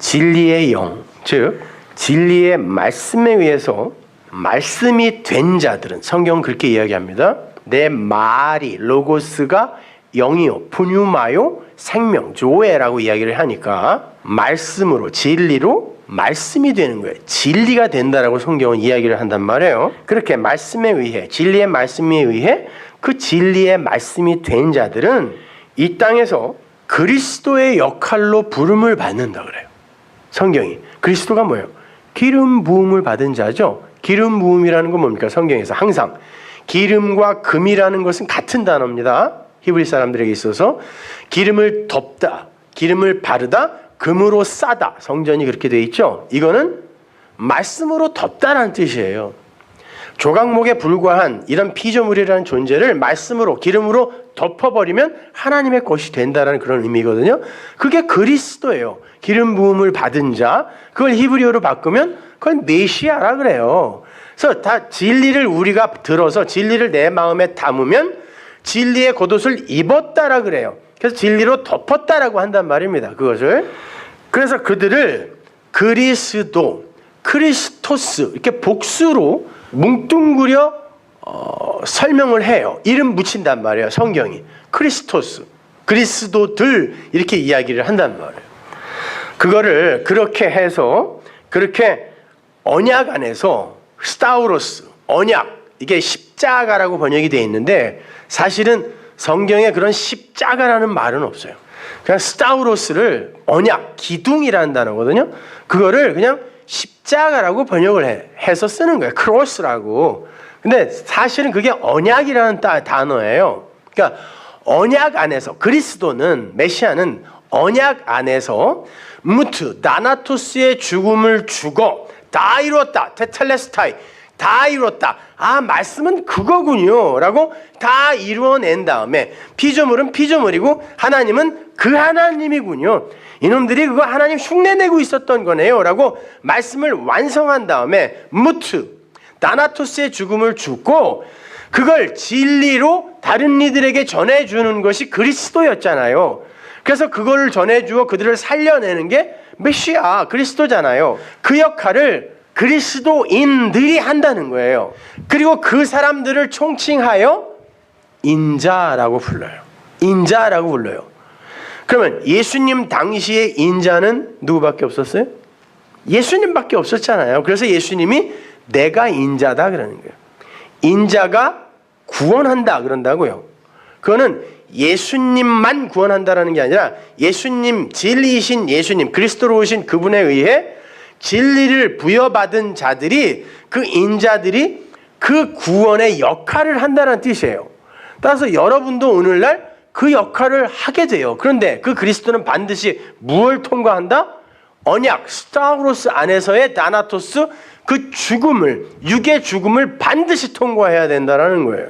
진리의 영, 즉 진리의 말씀에 의해서 말씀이 된 자들은, 성경은 그렇게 이야기합니다. 내 말이, 로고스가 영이요 푸뉴마요 생명, 조에라고 이야기를 하니까 말씀으로, 진리로 말씀이 되는 거예요. 진리가 된다라고 성경은 이야기를 한단 말이에요. 그렇게 말씀에 의해, 진리의 말씀에 의해 그 진리의 말씀이 된 자들은 이 땅에서 그리스도의 역할로 부름을 받는다 그래요. 성경이. 그리스도가 뭐예요? 기름 부음을 받은 자죠. 기름 부음이라는 건 뭡니까? 성경에서 항상 기름과 금이라는 것은 같은 단어입니다. 히브리 사람들에게 있어서 기름을 덮다, 기름을 바르다, 금으로 싸다. 성전이 그렇게 되어 있죠. 이거는 말씀으로 덮다라는 뜻이에요. 조각목에 불과한 이런 피조물이라는 존재를 말씀으로, 기름으로 덮어버리면 하나님의 것이 된다라는 그런 의미거든요. 그게 그리스도예요. 기름 부음을 받은 자, 그걸 히브리어로 바꾸면 그건 메시아라 그래요. 그래서 다 진리를 우리가 들어서 진리를 내 마음에 담으면 진리의 겉옷을 입었다라 그래요. 그래서 진리로 덮었다라고 한단 말입니다. 그것을. 그래서 그들을 그리스도, 크리스토스 이렇게 복수로 뭉뚱그려 설명을 해요. 이름 붙인단 말이에요. 성경이. 크리스토스, 그리스도들 이렇게 이야기를 한단 말이에요. 그거를 그렇게 해서, 그렇게 언약 안에서 스타우로스, 언약, 이게 십자가라고 번역이 되어 있는데 사실은 성경에 그런 십자가라는 말은 없어요. 그냥 스타우로스를 언약, 기둥이라는 단어거든요. 그거를 그냥 십자가라고 번역을 해서 쓰는 거예요. 크로스라고. 근데 사실은 그게 언약이라는 단어예요. 그러니까 언약 안에서, 그리스도는, 메시아는 언약 안에서 무트, 나나토스의 죽음을 죽어 다 이루었다. 테텔레스타이, 다 이루었다. 아, 말씀은 그거군요 라고 다 이루어낸 다음에 피조물은 피조물이고 하나님은 그 하나님이군요. 이놈들이 그거 하나님 흉내내고 있었던 거네요 라고 말씀을 완성한 다음에 무트, 나나토스의 죽음을 죽고 그걸 진리로 다른 이들에게 전해주는 것이 그리스도였잖아요. 그래서 그걸 전해주어 그들을 살려내는 게 메시아, 그리스도잖아요. 그 역할을 그리스도인들이 한다는 거예요. 그리고 그 사람들을 총칭하여 인자라고 불러요. 인자라고 불러요. 그러면 예수님 당시의 인자는 누구밖에 없었어요? 예수님밖에 없었잖아요. 그래서 예수님이 내가 인자다 그러는 거예요. 인자가 구원한다 그런다고요. 그거는 예수님만 구원한다라는 게 아니라 예수님, 진리이신 예수님, 그리스도로 오신 그분에 의해 진리를 부여받은 자들이, 그 인자들이 그 구원의 역할을 한다는 뜻이에요. 따라서 여러분도 오늘날 그 역할을 하게 돼요. 그런데 그 그리스도는 반드시 무엇을 통과한다? 언약, 스타우로스 안에서의 다나토스, 그 죽음을, 육의 죽음을 반드시 통과해야 된다는 거예요.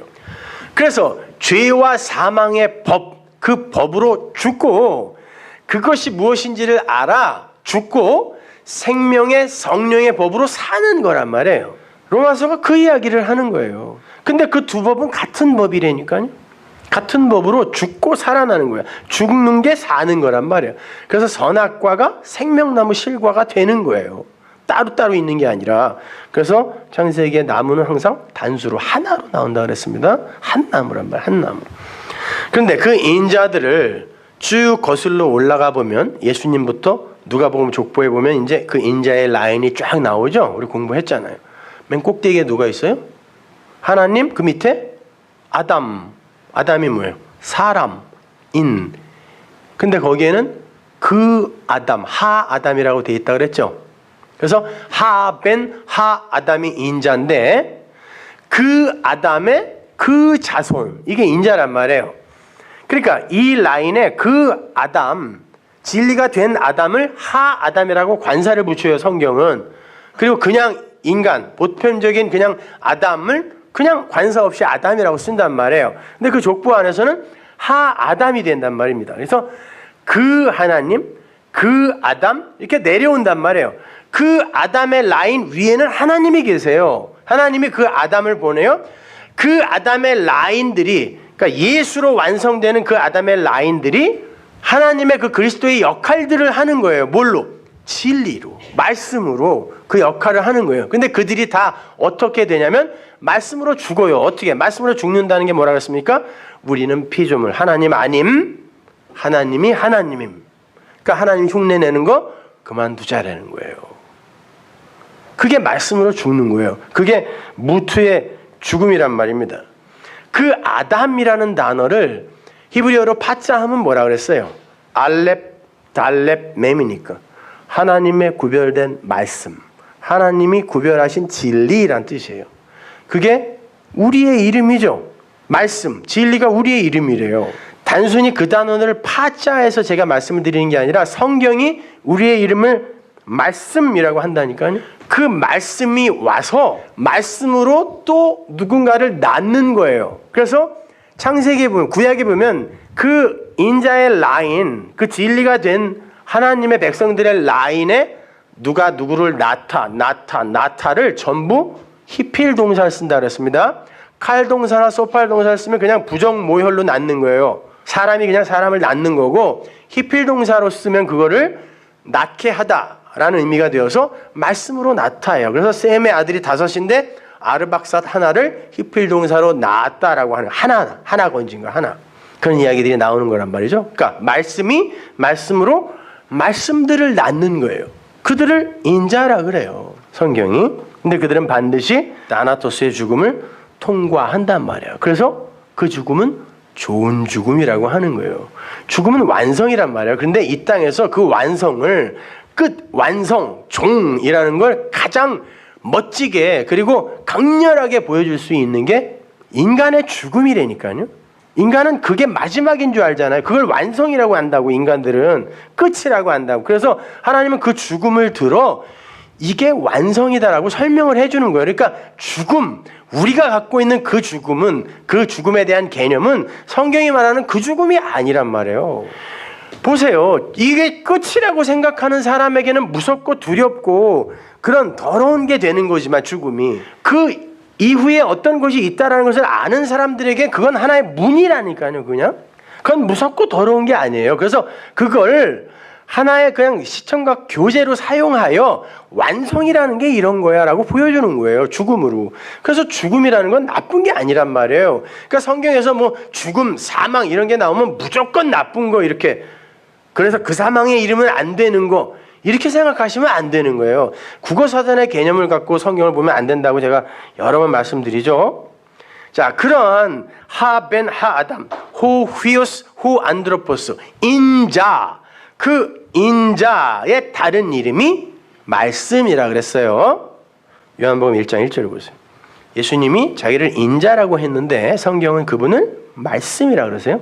그래서 죄와 사망의 법, 그 법으로 죽고, 그것이 무엇인지를 알아 죽고 생명의 성령의 법으로 사는 거란 말이에요. 로마서가 그 이야기를 하는 거예요. 근데 그 두 법은 같은 법이라니까요. 같은 법으로 죽고 살아나는 거야. 죽는 게 사는 거란 말이에요. 그래서 선악과가 생명나무 실과가 되는 거예요. 따로따로 있는 게 아니라. 그래서 창세기의 나무는 항상 단수로 하나로 나온다 그랬습니다. 한 나무란 말이에요. 한 나무. 그런데 그 인자들을 쭉 거슬러 올라가 보면 예수님부터 누가복음 족보에 보면 이제 그 인자의 라인이 쫙 나오죠. 우리 공부했잖아요. 맨 꼭대기에 누가 있어요? 하나님, 그 밑에 아담. 아담이 뭐예요? 사람, 인. 근데 거기에는 그 아담, 하 아담이라고 되어 있다 그랬죠. 그래서 하벤, 하 아담이 인자인데 그 아담의 그 자손, 이게 인자란 말이에요. 그러니까 이 라인에 그 아담, 진리가 된 아담을 하 아담이라고 관사를 붙여요, 성경은. 그리고 그냥 인간, 보편적인 그냥 아담을 그냥 관사 없이 아담이라고 쓴단 말이에요. 근데 그 족보 안에서는 하 아담이 된단 말입니다. 그래서 그 하나님, 그 아담 이렇게 내려온단 말이에요. 그 아담의 라인 위에는 하나님이 계세요. 하나님이 그 아담을 보내요. 그 아담의 라인들이, 그러니까 예수로 완성되는 그 아담의 라인들이 하나님의 그 그리스도의 역할들을 하는 거예요. 뭘로? 진리로, 말씀으로 그 역할을 하는 거예요. 근데 그들이 다 어떻게 되냐면 말씀으로 죽어요. 어떻게? 말씀으로 죽는다는 게 뭐라 그랬습니까? 우리는 피조물, 하나님 아님, 하나님이 하나님임. 그러니까 하나님 흉내내는 거 그만두자라는 거예요. 그게 말씀으로 죽는 거예요. 그게 무트의 죽음이란 말입니다. 그 아담이라는 단어를 히브리어로 파자 하면 뭐라 그랬어요? 알렙, 달렙, mem이니까 하나님의 구별된 말씀, 하나님이 구별하신 진리란 뜻이에요. 그게 우리의 이름이죠. 말씀, 진리가 우리의 이름이래요. 단순히 그 단어를 파자해서 제가 말씀을 드리는 게 아니라 성경이 우리의 이름을 말씀이라고 한다니까요. 그 말씀이 와서 말씀으로 또 누군가를 낳는 거예요. 그래서 창세기에 보면, 구약에 보면 그 인자의 라인, 그 진리가 된 하나님의 백성들의 라인에 누가 누구를 나타를 전부 히필 동사를 쓴다 그랬습니다. 칼 동사나 소팔 동사를 쓰면 그냥 부정 모혈로 낳는 거예요. 사람이 그냥 사람을 낳는 거고, 히필 동사로 쓰면 그거를 낳게 하다라는 의미가 되어서 말씀으로 낳다예요. 그래서 셈의 아들이 5인데 아르박삿 하나를 히필 동사로 낳았다라고 하는, 하나 건진 거, 하나. 그런 이야기들이 나오는 거란 말이죠. 그러니까 말씀이 말씀으로 말씀들을 낳는 거예요. 그들을 인자라 그래요, 성경이. 근데 그들은 반드시 다나토스의 죽음을 통과한단 말이에요. 그래서 그 죽음은 좋은 죽음이라고 하는 거예요. 죽음은 완성이란 말이에요. 그런데 이 땅에서 그 완성을, 끝, 완성, 종이라는 걸 가장 멋지게 그리고 강렬하게 보여줄 수 있는 게 인간의 죽음이라니까요. 인간은 그게 마지막인 줄 알잖아요. 그걸 완성이라고 한다고, 인간들은 끝이라고 한다고. 그래서 하나님은 그 죽음을 들어 이게 완성이다라고 설명을 해주는 거예요. 그러니까 죽음, 우리가 갖고 있는 그 죽음은, 그 죽음에 대한 개념은 성경이 말하는 그 죽음이 아니란 말이에요. 보세요. 이게 끝이라고 생각하는 사람에게는 무섭고 두렵고 그런 더러운 게 되는 거지만, 죽음이 그 이후에 어떤 것이 있다라는 것을 아는 사람들에게 그건 하나의 문이라니까요. 그건 무섭고 더러운 게 아니에요. 그래서 그걸 하나의 그냥 시청각 교재로 사용하여 완성이라는 게 이런 거야 라고 보여주는 거예요, 죽음으로. 그래서 죽음이라는 건 나쁜 게 아니란 말이에요. 그러니까 성경에서 뭐 죽음, 사망 이런 게 나오면 무조건 나쁜 거, 이렇게, 그래서 그 사망에 이르면 안 되는 거, 이렇게 생각하시면 안 되는 거예요. 국어사전의 개념을 갖고 성경을 보면 안 된다고 제가 여러 번 말씀드리죠. 자, 그런 하벤 하아담, 호 휘오스, 호 안드로포스, 인자, 그 인자의 다른 이름이 말씀이라 그랬어요. 요한복음 1장 1절을 보세요. 예수님이 자기를 인자라고 했는데 성경은 그분을 말씀이라 그러세요.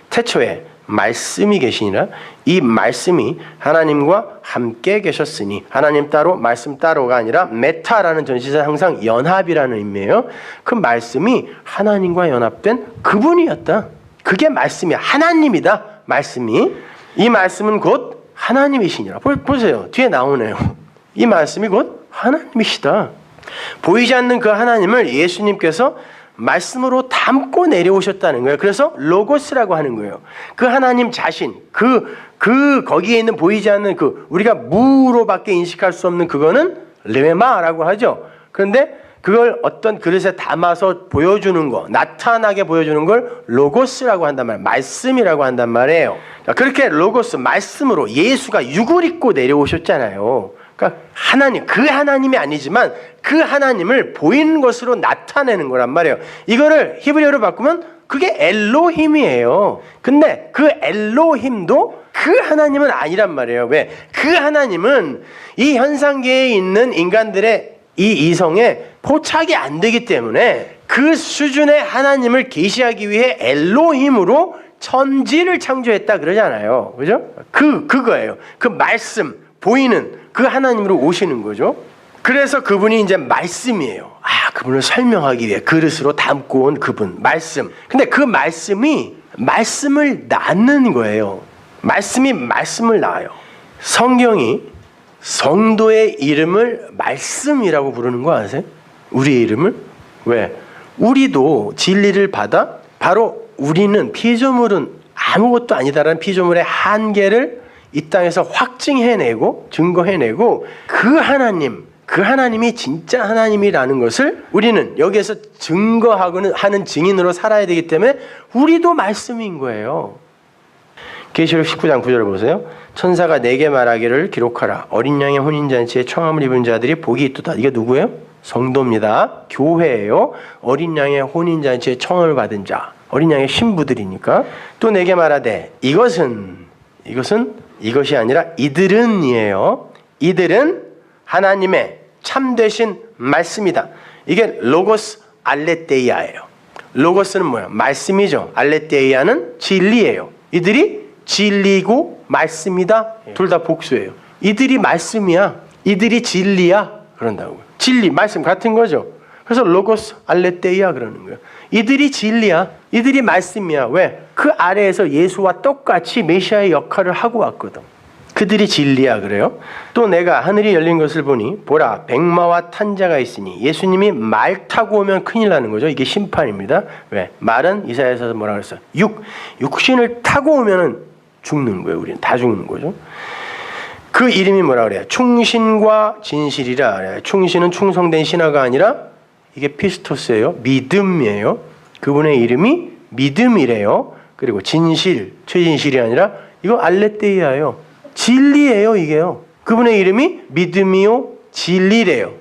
태초에 말씀이 계시니라. 이 말씀이 하나님과 함께 계셨으니, 하나님 따로 말씀 따로가 아니라 메타라는 전치사 항상 연합이라는 의미예요. 그 말씀이 하나님과 연합된 그분이었다. 그게 말씀이야. 하나님이다, 말씀이. 이 말씀은 곧 하나님이시니라. 보세요. 뒤에 나오네요. 이 말씀이 곧 하나님이시다. 보이지 않는 그 하나님을 예수님께서 말씀으로 담고 내려오셨다는 거예요. 그래서 로고스라고 하는 거예요. 그 하나님 자신, 거기에 있는 보이지 않는 우리가 무로밖에 인식할 수 없는 그거는 레마라고 하죠. 그런데 그걸 어떤 그릇에 담아서 보여주는 거, 나타나게 보여주는 걸 로고스라고 한단 말이에요. 말씀이라고 한단 말이에요. 그렇게 로고스, 말씀으로 예수가 육을 입고 내려오셨잖아요. 그러니까 하나님, 그 하나님이 아니지만 그 하나님을 보이는 것으로 나타내는 거란 말이에요. 이거를 히브리어로 바꾸면 그게 엘로힘이에요. 근데 그 엘로힘도 그 하나님은 아니란 말이에요. 왜? 그 하나님은 이 현상계에 있는 인간들의 이 이성에 포착이 안 되기 때문에 그 수준의 하나님을 계시하기 위해 엘로힘으로 천지를 창조했다 그러잖아요. 그죠? 그거예요. 그 말씀, 보이는 그 하나님으로 오시는 거죠. 그래서 그분이 이제 말씀이에요. 그분을 설명하기 위해 그릇으로 담고 온 그분, 말씀. 근데 그 말씀이 말씀을 낳는 거예요. 말씀이 말씀을 낳아요. 성경이 성도의 이름을 말씀이라고 부르는 거 아세요? 우리의 이름을? 왜? 우리도 진리를 받아 바로 우리는 피조물은 아무것도 아니다라는 피조물의 한계를 이 땅에서 확증해내고 증거해내고 그 하나님이 진짜 하나님이라는 것을 우리는 여기에서 증거하고는 하는 증인으로 살아야 되기 때문에 우리도 말씀인 거예요. 계시록 19장 9절을 보세요. 천사가 내게 말하기를 기록하라. 어린 양의 혼인잔치에 청함을 입은 자들이 복이 있도다. 이게 누구예요? 성도입니다. 교회예요. 어린 양의 혼인잔치에 청함을 받은 자. 어린 양의 신부들이니까. 또 내게 말하되 이것이 아니라 이들은이에요. 이들은 하나님의 참되신 말씀이다. 이게 로고스 알레테이아예요. 로고스는 뭐야? 말씀이죠. 알레테이아는 진리예요. 이들이 진리고 말씀이다. 둘 다 복수예요. 이들이 말씀이야. 이들이 진리야. 그런다고요. 진리, 말씀 같은 거죠. 그래서 로고스 알레테이아 그러는 거예요. 이들이 진리야. 이들이 말씀이야. 왜? 그 아래에서 예수와 똑같이 메시아의 역할을 하고 왔거든. 그들이 진리야 그래요. 또 내가 하늘이 열린 것을 보니 보라 백마와 탄 자가 있으니 예수님이 말 타고 오면 큰일 나는 거죠. 이게 심판입니다. 왜? 말은 이사야에서 뭐라 그랬어요? 육신을 타고 오면은 죽는 거예요. 우리는 다 죽는 거죠. 그 이름이 뭐라 그래요? 충신과 진실이라 그래요. 충신은 충성된 신하가 아니라 이게 피스토스예요. 믿음이에요. 그분의 이름이 믿음이래요. 그리고 진실, 최진실이 아니라 이거 알레테이아예요. 진리예요, 이게요. 그분의 이름이 믿음이요 진리래요.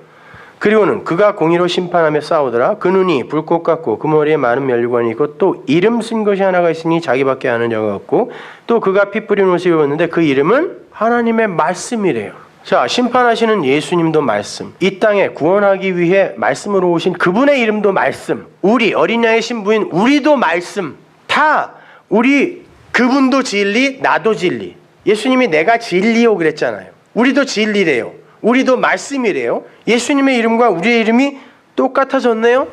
그리고는 그가 공의로 심판하며 싸우더라. 그 눈이 불꽃 같고 그 머리에 많은 면류관이 있고 또 이름 쓴 것이 하나가 있으니 자기밖에 아는 자가 없고 또 그가 피 뿌린 옷을 입었는데 그 이름은 하나님의 말씀이래요. 자, 심판하시는 예수님도 말씀, 이 땅에 구원하기 위해 말씀으로 오신 그분의 이름도 말씀, 우리 어린 양의 신부인 우리도 말씀, 다 우리 그분도 진리, 나도 진리. 예수님이 내가 진리요 그랬잖아요. 우리도 진리래요. 우리도 말씀이래요. 예수님의 이름과 우리의 이름이 똑같아졌네요.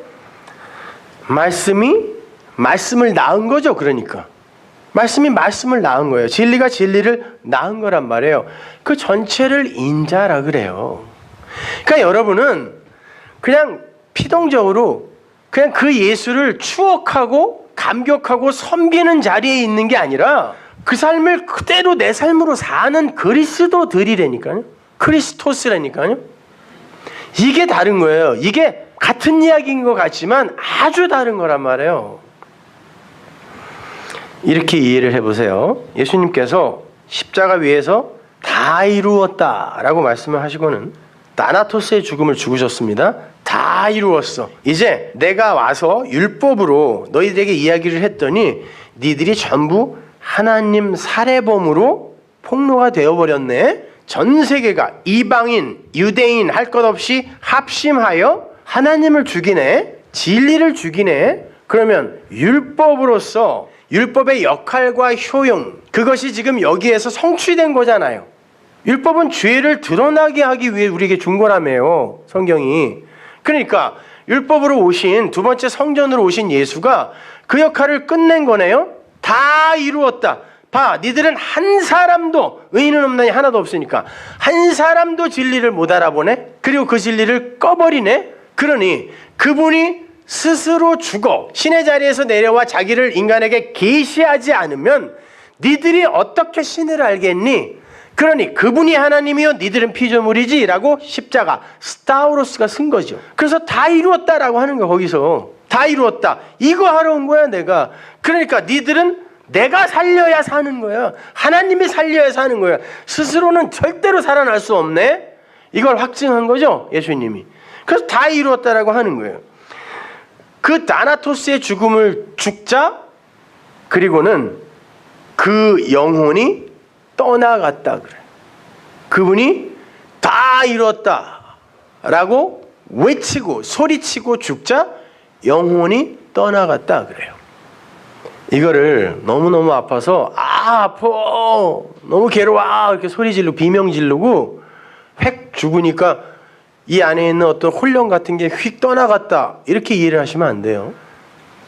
말씀을 낳은 거죠. 그러니까 말씀이 말씀을 낳은 거예요. 진리가 진리를 낳은 거란 말이에요. 그 전체를 인자라 그래요. 그러니까 여러분은 그냥 피동적으로 그냥 그 예수를 추억하고 감격하고 섬기는 자리에 있는 게 아니라 그 삶을 그대로 내 삶으로 사는 그리스도들이라니까요. 크리스토스라니까요. 이게 다른 거예요. 이게 같은 이야기인 것 같지만 아주 다른 거란 말이에요. 이렇게 이해를 해보세요. 예수님께서 십자가 위에서 다 이루었다라고 말씀을 하시고는 다나토스의 죽음을 죽으셨습니다. 다 이루었어. 이제 내가 와서 율법으로 너희들에게 이야기를 했더니 니들이 전부 하나님 살해범으로 폭로가 되어버렸네. 전 세계가 이방인, 유대인 할 것 없이 합심하여 하나님을 죽이네. 진리를 죽이네. 그러면 율법으로서 율법의 역할과 효용, 그것이 지금 여기에서 성취된 거잖아요. 율법은 죄를 드러나게 하기 위해 우리에게 준 거라며요. 성경이. 그러니까 율법으로 오신 두 번째 성전으로 오신 예수가 그 역할을 끝낸 거네요. 다 이루었다. 봐, 니들은 한 사람도 의인은 없나니 하나도 없으니까 한 사람도 진리를 못 알아보네. 그리고 그 진리를 꺼버리네. 그러니 그분이 스스로 죽어 신의 자리에서 내려와 자기를 인간에게 계시하지 않으면 니들이 어떻게 신을 알겠니? 그러니 그분이 하나님이요 니들은 피조물이지 라고 십자가 스타우로스가 쓴 거죠. 그래서 다 이루었다라고 하는 거야. 거기서 다 이루었다. 이거 하러 온 거야 내가. 그러니까 니들은 내가 살려야 사는 거야. 하나님이 살려야 사는 거야. 스스로는 절대로 살아날 수 없네. 이걸 확증한 거죠 예수님이. 그래서 다 이루었다라고 하는 거예요. 그 다나토스의 죽음을 죽자 그리고는 그 영혼이 떠나갔다 그래. 그분이 다 이뤘다라고 외치고 소리치고 죽자 영혼이 떠나갔다 그래요. 이거를 너무너무 아파서 아파 너무 괴로워 이렇게 소리 지르고 비명 지르고 획 죽으니까 이 안에 있는 어떤 혼령 같은 게 휙 떠나갔다 이렇게 이해를 하시면 안 돼요.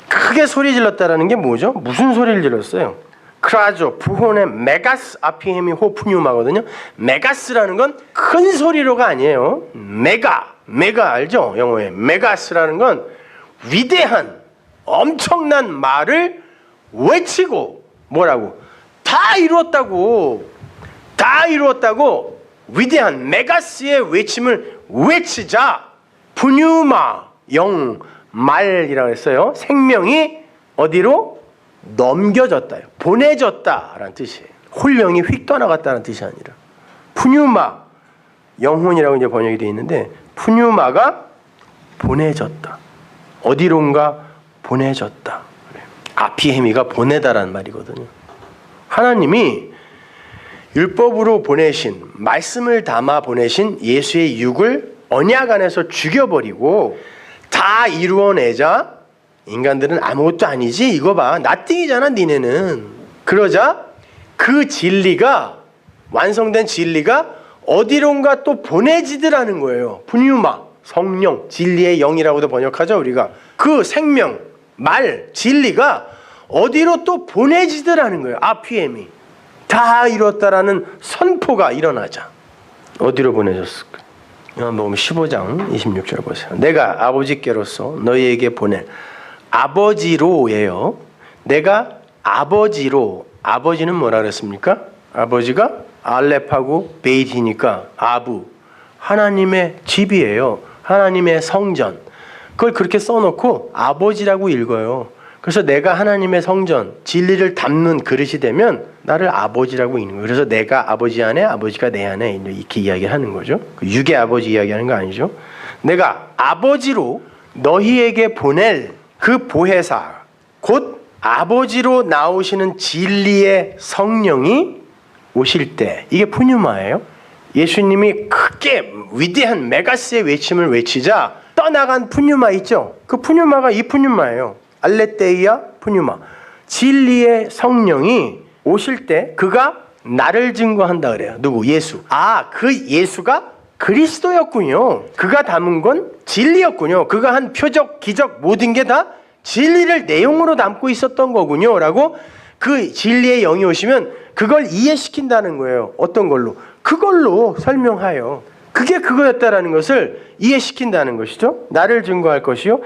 크게 소리 질렀다라는 게 뭐죠? 무슨 소리를 질렀어요? 크라조, 부혼의 메가스 아피헤미 호프뉴마거든요. 메가스라는 건 큰 소리로가 아니에요. 메가 알죠? 영어에 메가스라는 건 위대한 엄청난 말을 외치고 뭐라고? 다 이루었다고. 다 이루었다고 위대한 메가스의 외침을 외치자 푸뉴마 영 말이라고 했어요. 생명이 어디로 넘겨졌다요. 보내졌다라는 뜻이에요. 혼령이 휙 떠나갔다는 뜻이 아니라 푸뉴마 영혼이라고 이제 번역이 되어 있는데 푸뉴마가 보내졌다. 어디론가 보내졌다. 아피헤미가 보내다라는 말이거든요. 하나님이 율법으로 보내신 말씀을 담아 보내신 예수의 육을 언약 안에서 죽여버리고 다 이루어내자 인간들은 아무것도 아니지 이거 봐 나띵이잖아 니네는. 그러자 그 진리가 완성된 진리가 어디론가 또 보내지더라는 거예요. 푸뉴마 성령 진리의 영이라고도 번역하죠. 우리가 그 생명 말 진리가 어디로 또 보내지더라는 거예요. 아피엠이 다 이뤘다라는 선포가 일어나자 어디로 보내졌을까? 보면 15장 26절 보세요. 내가 아버지께로서 너희에게 보낼 아버지로예요. 내가 아버지로. 아버지는 뭐라 그랬습니까? 아버지가 알렙하고 베이티니까 아부 하나님의 집이에요. 하나님의 성전. 그걸 그렇게 써놓고 아버지라고 읽어요. 그래서 내가 하나님의 성전, 진리를 담는 그릇이 되면 나를 아버지라고 읽는 거예요. 그래서 내가 아버지 안에, 아버지가 내 안에 이렇게 이야기하는 거죠. 육의 아버지 이야기하는 거 아니죠. 내가 아버지로 너희에게 보낼 그 보혜사, 곧 아버지로 나오시는 진리의 성령이 오실 때, 이게 푸뉴마예요. 예수님이 크게 위대한 메가스의 외침을 외치자 떠나간 푸뉴마 있죠. 그 푸뉴마가 이 푸뉴마예요. 알레테이아 푸뉴마. 진리의 성령이 오실 때 그가 나를 증거한다 그래요. 누구? 예수. 그 예수가 그리스도였군요. 그가 담은 건 진리였군요. 그가 한 표적, 기적 모든 게 다 진리를 내용으로 담고 있었던 거군요. 라고 그 진리의 영이 오시면 그걸 이해시킨다는 거예요. 어떤 걸로? 그걸로 설명하여. 그게 그거였다라는 것을 이해시킨다는 것이죠. 나를 증거할 것이요.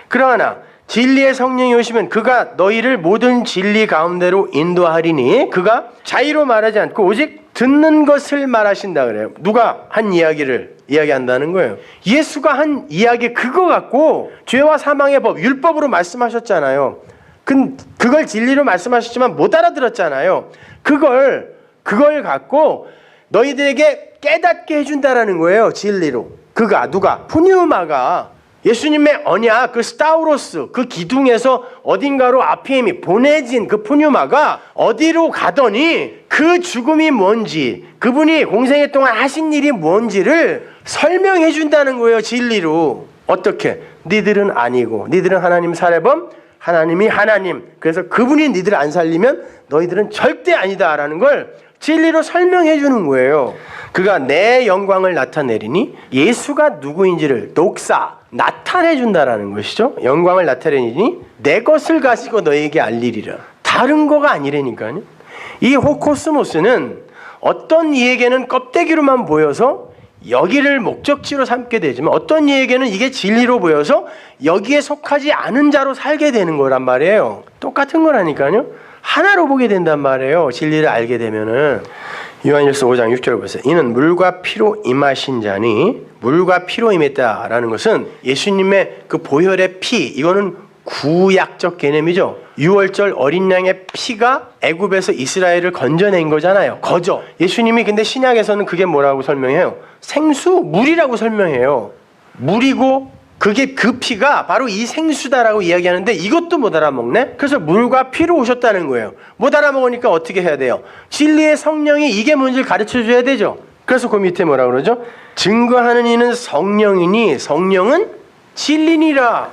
그러나 진리의 성령이 오시면 그가 너희를 모든 진리 가운데로 인도하리니 그가 자의로 말하지 않고 오직 듣는 것을 말하신다 그래요. 누가 한 이야기를 이야기한다는 거예요. 예수가 한 이야기 그거 갖고 죄와 사망의 법, 율법으로 말씀하셨잖아요. 그걸 진리로 말씀하셨지만 못 알아들었잖아요. 그걸 갖고 너희들에게 깨닫게 해준다라는 거예요. 진리로. 그가 누가? 푸뉴마가 예수님의 언약, 그 스타우로스, 그 기둥에서 어딘가로 아피엠이 보내진 그 푸뉴마가 어디로 가더니 그 죽음이 뭔지, 그분이 공생애 동안 하신 일이 뭔지를 설명해 준다는 거예요. 진리로. 어떻게? 니들은 아니고, 니들은 하나님 살해범, 하나님이 하나님. 그래서 그분이 니들을 안 살리면 너희들은 절대 아니다라는 걸 진리로 설명해 주는 거예요. 그가 내 영광을 나타내리니 예수가 누구인지를 독사 나타내 준다라는 것이죠. 영광을 나타내니 내 것을 가지고 너에게 알리리라. 다른 거가 아니라니까요. 이 호코스모스는 어떤 이에게는 껍데기로만 보여서 여기를 목적지로 삼게 되지만 어떤 이에게는 이게 진리로 보여서 여기에 속하지 않은 자로 살게 되는 거란 말이에요. 똑같은 거라니까요. 하나로 보게 된단 말이에요. 진리를 알게 되면은. 요한일서 5장 6절 보세요. 이는 물과 피로 임하신 자니, 물과 피로 임했다라는 것은 예수님의 그 보혈의 피, 이거는 구약적 개념이죠. 6월절 어린 양의 피가 애굽에서 이스라엘을 건져낸 거잖아요. 거저. 예수님이 근데 신약에서는 그게 뭐라고 설명해요? 생수, 물이라고 설명해요. 물이고 그게 그 피가 바로 이 생수다라고 이야기하는데 이것도 못 알아먹네? 그래서 물과 피로 오셨다는 거예요. 못 알아먹으니까 어떻게 해야 돼요? 진리의 성령이 이게 뭔지를 가르쳐줘야 되죠. 그래서 그 밑에 뭐라 그러죠? 증거하는 이는 성령이니 성령은 진리니라.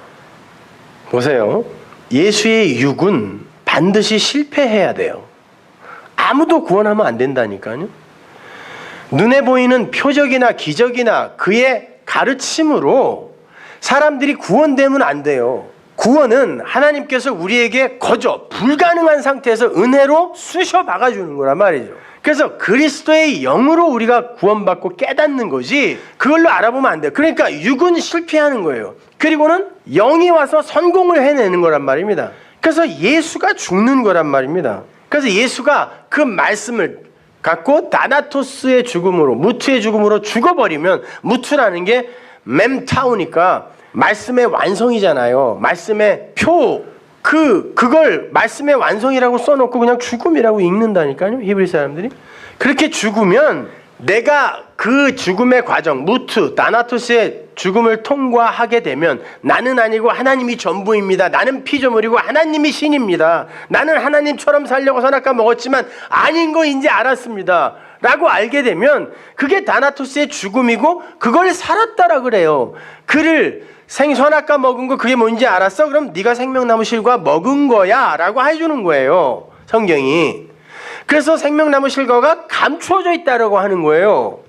보세요. 예수의 육은 반드시 실패해야 돼요. 아무도 구원하면 안 된다니까요. 눈에 보이는 표적이나 기적이나 그의 가르침으로 사람들이 구원되면 안 돼요. 구원은 하나님께서 우리에게 거저 불가능한 상태에서 은혜로 쑤셔 박아주는 거란 말이죠. 그래서 그리스도의 영으로 우리가 구원받고 깨닫는 거지 그걸로 알아보면 안 돼요. 그러니까 육은 실패하는 거예요. 그리고는 영이 와서 성공을 해내는 거란 말입니다. 그래서 예수가 죽는 거란 말입니다. 그래서 예수가 그 말씀을 갖고 다나토스의 죽음으로, 무트의 죽음으로 죽어버리면, 무트라는 게 mem타우니까 말씀의 완성이잖아요. 말씀의 표. 그걸 말씀의 완성이라고 써놓고 그냥 죽음이라고 읽는다니까요. 히브리 사람들이. 그렇게 죽으면 내가 그 죽음의 과정, 무트, 다나토스의 죽음을 통과하게 되면 나는 아니고 하나님이 전부입니다. 나는 피조물이고 하나님이 신입니다. 나는 하나님처럼 살려고 선악과 먹었지만 아닌 거 이제 알았습니다. 라고 알게 되면 그게 다나토스의 죽음이고 그걸 살았다라 그래요. 그를 선악과 먹은 거 그게 뭔지 알았어? 그럼 네가 생명나무 실과 먹은 거야 라고 해주는 거예요. 성경이. 그래서 생명나무 실과가 감추어져 있다라고 하는 거예요.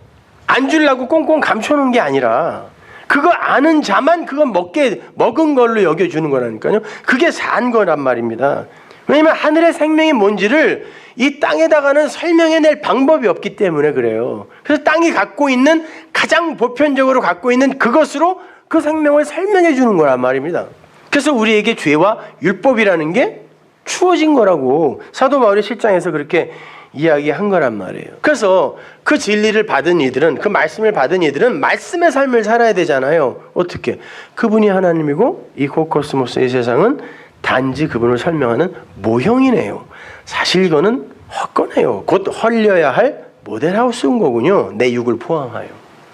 안 주려고 꽁꽁 감춰놓은 게 아니라 그거 아는 자만 그거 먹은 걸로 여겨주는 거라니까요. 그게 산 거란 말입니다. 왜냐면 하늘의 생명이 뭔지를 이 땅에다가는 설명해낼 방법이 없기 때문에 그래요. 그래서 땅이 갖고 있는 가장 보편적으로 갖고 있는 그것으로 그 생명을 설명해 주는 거란 말입니다. 그래서 우리에게 죄와 율법이라는 게 주어진 거라고 사도 바울이 실장에서 그렇게 이야기한 거란 말이에요. 그래서 그 진리를 받은 이들은, 그 말씀을 받은 이들은 말씀의 삶을 살아야 되잖아요. 어떻게? 그분이 하나님이고 이 코코스모스 이 세상은 단지 그분을 설명하는 모형이네요. 사실 이거는 헛거네요. 곧 헐려야 할 모델하우스인 거군요. 내 육을 포함하여.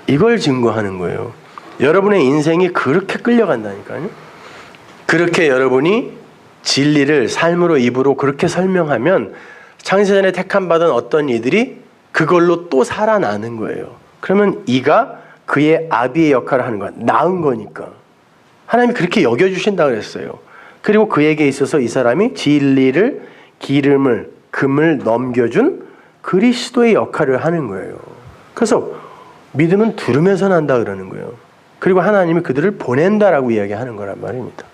이걸 증거하는 거예요. 여러분의 인생이 그렇게 끌려간다니까요. 그렇게 여러분이 진리를 삶으로 입으로 그렇게 설명하면 창세전에 택함받은 어떤 이들이 그걸로 또 살아나는 거예요. 그러면 이가 그의 아비의 역할을 하는 거야. 나은 거니까. 하나님이 그렇게 여겨주신다 그랬어요. 그리고 그에게 있어서 이 사람이 진리를, 기름을, 금을 넘겨준 그리스도의 역할을 하는 거예요. 그래서 믿음은 들으면서 난다 그러는 거예요. 그리고 하나님이 그들을 보낸다라고 이야기하는 거란 말입니다.